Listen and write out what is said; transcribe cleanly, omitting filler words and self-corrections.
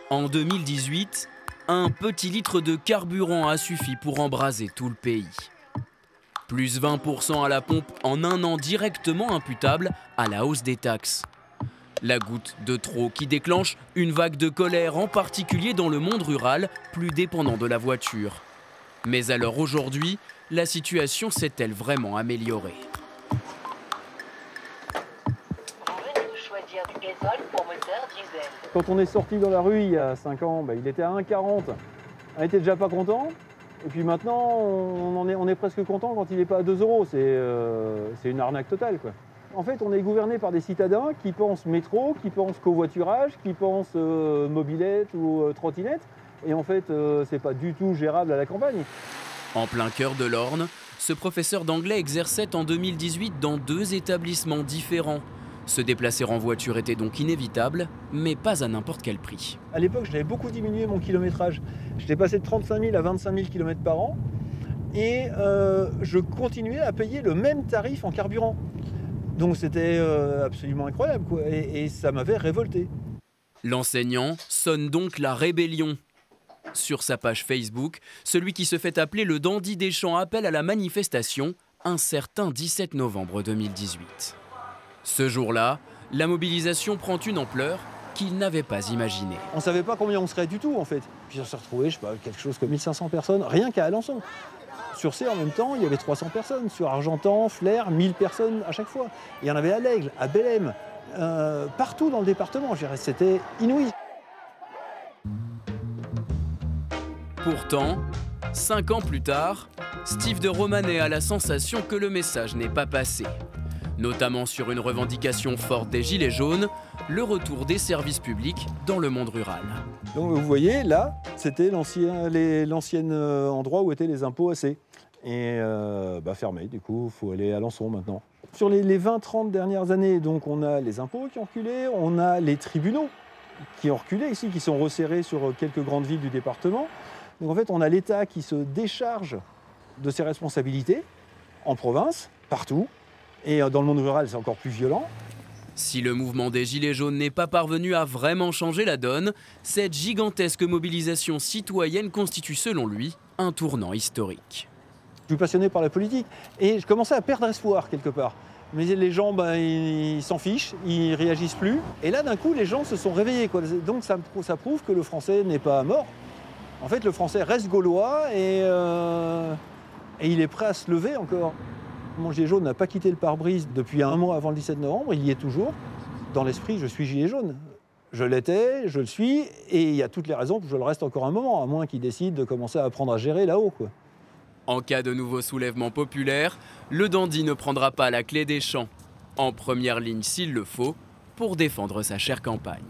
En 2018, un petit litre de carburant a suffi pour embraser tout le pays. Plus 20% à la pompe en un an directement imputable à la hausse des taxes. La goutte de trop qui déclenche une vague de colère, en particulier dans le monde rural, plus dépendant de la voiture. Mais alors aujourd'hui, la situation s'est-elle vraiment améliorée? Quand on est sorti dans la rue il y a 5 ans, il était à 1,40. On était déjà pas content. Et puis maintenant, on est presque content quand il n'est pas à 2 euros. C'est une arnaque totale, quoi. En fait, on est gouverné par des citadins qui pensent métro, qui pensent covoiturage, qui pensent mobilette ou trottinette. Et en fait, c'est pas du tout gérable à la campagne. En plein cœur de l'Orne, ce professeur d'anglais exerçait en 2018 dans 2 établissements différents. Se déplacer en voiture était donc inévitable, mais pas à n'importe quel prix. À l'époque, j'avais beaucoup diminué mon kilométrage. J'étais passé de 35 000 à 25 000 km par an. Et je continuais à payer le même tarif en carburant. Donc c'était absolument incroyable, quoi. Et ça m'avait révolté. L'enseignant sonne donc la rébellion. Sur sa page Facebook, celui qui se fait appeler le dandy des champs appelle à la manifestation un certain 17 novembre 2018. Ce jour-là, la mobilisation prend une ampleur qu'il n'avait pas imaginée. On ne savait pas combien on serait du tout, en fait. Puis on s'est retrouvé, je sais pas, quelque chose comme 1500 personnes, rien qu'à Alençon. Sur C, en même temps, il y avait 300 personnes. Sur Argentan, Flers, 1000 personnes à chaque fois. Il y en avait à l'Aigle, à Bellem, partout dans le département. C'était inouï. Pourtant, 5 ans plus tard, Steve de Romanet a la sensation que le message n'est pas passé. Notamment sur une revendication forte des Gilets jaunes, le retour des services publics dans le monde rural. Donc vous voyez, là, c'était l'ancien endroit où étaient les impôts AC. Et fermé, du coup, il faut aller à Alençon maintenant. Sur les 20-30 dernières années, donc, on a les impôts qui ont reculé, on a les tribunaux qui ont reculé ici, qui sont resserrés sur quelques grandes villes du département. Donc en fait, on a l'État qui se décharge de ses responsabilités, en province, partout. Et dans le monde rural, c'est encore plus violent. Si le mouvement des Gilets jaunes n'est pas parvenu à vraiment changer la donne, cette gigantesque mobilisation citoyenne constitue selon lui un tournant historique. Je suis passionné par la politique et je commençais à perdre espoir quelque part. Mais les gens, ils s'en fichent, ils réagissent plus. Et là, d'un coup, les gens se sont réveillés, quoi. Donc ça prouve que le français n'est pas mort. En fait, le français reste gaulois et il est prêt à se lever encore. Mon gilet jaune n'a pas quitté le pare-brise depuis un mois avant le 17 novembre, il y est toujours. Dans l'esprit, je suis gilet jaune. Je l'étais, je le suis, et il y a toutes les raisons pour que je le reste encore un moment, à moins qu'il décide de commencer à apprendre à gérer là-haut, quoi. En cas de nouveau soulèvement populaire, le dandy ne prendra pas la clé des champs, en première ligne s'il le faut, pour défendre sa chère campagne.